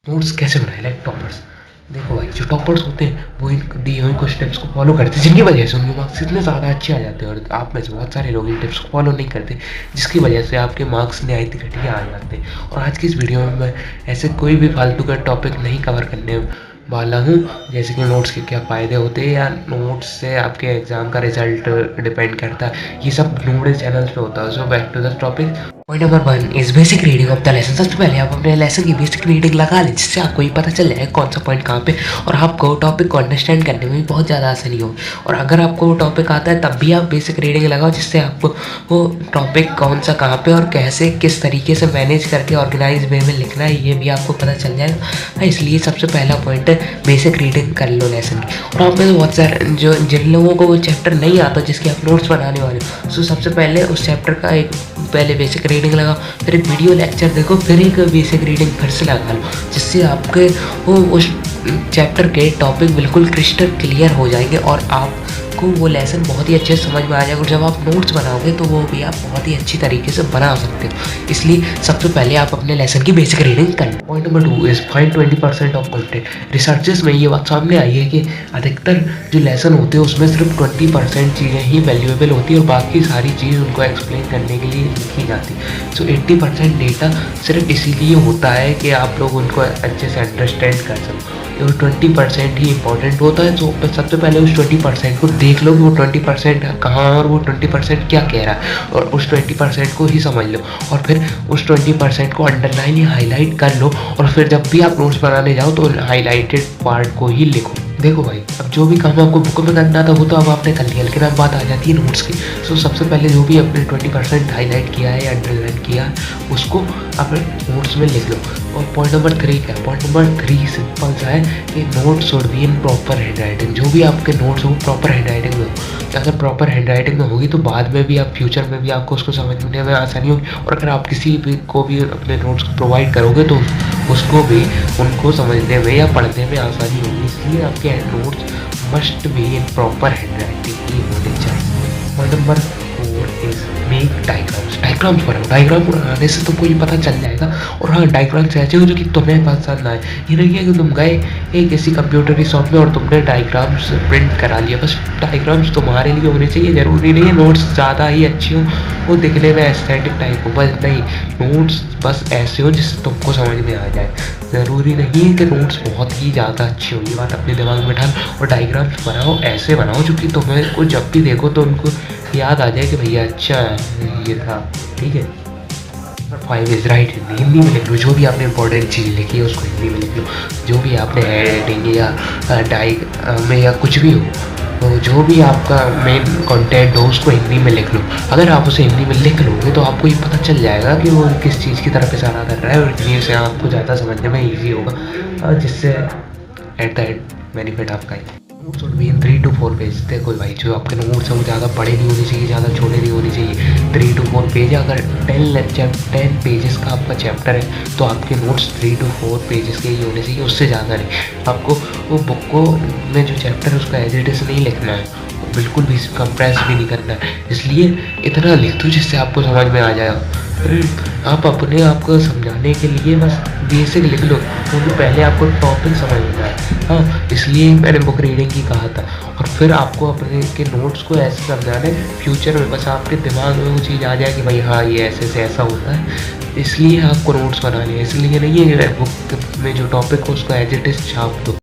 Notes कैसे बनाए like toppers. देखो भाई, जो टॉपर्स होते हैं वो इन दिए हुए कुछ टिप्स को फॉलो करते हैं, जिनकी वजह से उनके मार्क्स इतने ज़्यादा अच्छे आ जाते हैं। और आप में से बहुत सारे लोग इन टिप्स को फॉलो नहीं करते, जिसकी वजह से आपके मार्क्स नहायत घटिया आ जाते हैं। और आज की इस वीडियो में मैं ऐसे कोई भी फालतू का टॉपिक नहीं कवर करने वाला हूँ, जैसे कि नोट्स के क्या फ़ायदे होते हैं या नोट्स से आपके एग्ज़ाम का रिजल्ट डिपेंड करता है। ये सब नूडल चैनल्स पे होता है। So back to the topic. Point number 1 is basic reading of the lesson. सबसे पहले आप अपने लेसन की बेसिक रीडिंग लगा लें, जिससे आपको ये पता चल जाए कौन सा पॉइंट कहाँ पे, और आपको टॉपिक को अंडरस्टैंड करने में भी बहुत ज़्यादा आसानी हो। और अगर आपको वो टॉपिक आता है तब भी आप बेसिक रीडिंग लगाओ, जिससे आपको वो टॉपिक कौन सा कहाँ पे और कैसे किस तरीके से मैनेज करके ऑर्गेनाइज वे में लिखना है, ये भी आपको पता चल जाएगा। इसलिए सबसे पहला पॉइंट है बेसिक रीडिंग कर लो लेसन की। और आप में तो बहुत सारे जो जिन लोगों को वो चैप्टर नहीं आता जिसके आप नोट्स बनाने वाले हो, सो सबसे पहले उस चैप्टर का एक पहले बेसिक रीडिंग लगाओ, फिर एक वीडियो लेक्चर देखो, फिर एक बेसिक रीडिंग फिर से लगा लो, जिससे आपके वो उस चैप्टर के टॉपिक बिल्कुल क्रिस्टल क्लियर हो जाएंगे और आपको वो लेसन बहुत ही अच्छे से समझ में आ जाएगा। और जब आप नोट्स बनाओगे तो वो भी आप बहुत ही अच्छी तरीके से बना सकते हो। इसलिए सबसे पहले आप अपने लेसन की बेसिक रीडिंग करें। Point number 2 is find 20% of content. Researches में ये बात सामने आई है कि अधिकतर जो लेसन होते हैं उसमें सिर्फ 20% चीज़ें ही वैल्यूएबल होती है और बाकी सारी चीज़ उनको एक्सप्लेन करने के लिए लिखी जाती है। सो 80% डेटा सिर्फ इसीलिए होता है कि आप लोग उनको अच्छे से अंडरस्टैंड कर सको, और 20% ही इंपॉर्टेंट होता है। तो सबसे पहले उस 20% को देख लो कि वो 20% कहाँ और वो 20% क्या कह रहा है, और उस 20% को ही समझ लो। और फिर उस 20% को अंडरलाइन या हाईलाइट कर लो, और फिर जब भी आप नोट्स बनाने जाओ तो हाईलाइटेड पार्ट को ही लिखो। देखो भाई, अब जो भी काम आपको बुक में करना था वो तो अब आपने कर लिया, लेकिन अब बात आ जाती है नोट्स की। सो सबसे पहले जो भी आपने 20% हाईलाइट किया है या अंडरलाइन किया है उसको अपने नोट्स में लिख लो। और पॉइंट नंबर 3 क्या है? पॉइंट नंबर 3 सिंपल सा है कि notes should be in proper hand writing. जो भी आपके नोट्स हो प्रॉपर हैंड राइटिंग में हो। अगर प्रॉपर हैंड राइटिंग में होगी तो बाद में भी आप फ्यूचर में भी आपको उसको समझने में आसानी होगी। और अगर आप किसी भी को भी अपने नोट्स को प्रोवाइड करोगे तो उसको भी उनको समझने में या पढ़ने में आसानी होगी। इसलिए आपके notes must be in proper handwriting ही होने चाहिए। Point number 4 is make diagrams. Diagrams बनाओ। डायग्राम बनाने से तुमको ये पता चल जाएगा। और हाँ, डायग्राम्स ऐसे हो जो कि तुम्हें पसंद आए। ये नहीं है कि तुम गए एक किसी कंप्यूटर की शॉप में और तुमने डायग्राम्स प्रिंट करा लिया। बस डायग्राम्स तुम्हारे लिए होने चाहिए, ज़रूरी नहीं है नोट्स ज़्यादा ही अच्छी हो, वो दिखने में एस्थेटिक टाइप हो, बस नहीं। नोट्स बस ऐसे हो जिससे तुमको समझ में आ जाए। ज़रूरी नहीं है कि नोट्स बहुत ही ज़्यादा अच्छी हो, ये बात अपने दिमाग में डाल। और डायग्राम्स बनाओ, ऐसे बनाओ जो कि तुम्हें को जब भी देखो तो उनको याद आ जाए कि भैया अच्छा ये था। ठीक है। 5 इज राइट हिंदी। हिंदी में लिख लो, जो भी आपने इंपॉर्टेंट चीज़ लिखी है उसको हिंदी में लिख लो। जो भी आपने एडिटिंग या डाइग में या कुछ भी हो, तो जो भी आपका मेन कंटेंट हो उसको हिंदी में लिख लो। अगर आप उसे हिंदी में लिख लोगे तो आपको ये पता चल जाएगा कि वो किस चीज़ की तरफ इशारा कर रहा है, और हिंदी से आपको ज़्यादा समझने में ईजी होगा, जिससे एट द एंड बेनिफिट आपका ही। Notes should be in 3 to 4 पेज। देखो भाई, जो आपके नोट्स हैं वो ज़्यादा बड़े नहीं होने चाहिए, ज़्यादा छोटे नहीं होने चाहिए। 3 to 4 पेज। अगर 10 पेजेस का आपका चैप्टर है तो आपके नोट्स 3 to 4 पेजेस के ही होने चाहिए, उससे ज़्यादा नहीं। आपको वो बुक को में जो चैप्टर है उसका एज इट इज़ नहीं लिखना है, बिल्कुल भी कंप्रेस भी नहीं करना है। इसलिए इतना लिख दो जिससे आपको समझ में आ जाएगा। आप अपने आप को समझाने के लिए बस बेसिक लिख लो, क्योंकि पहले आपको टॉपिक समझना है। हाँ, इसलिए मैंने बुक रीडिंग की कहा था। और फिर आपको अपने के नोट्स को ऐसे समझाना है फ्यूचर में, बस आपके दिमाग में वो चीज़ आ जाए कि भाई हाँ ये ऐसे से ऐसा होता है। इसलिए आपको नोट्स बनाने हैं, इसलिए नहीं है कि बुक में जो टॉपिक हो उसको एज इट इज़ छाप दो।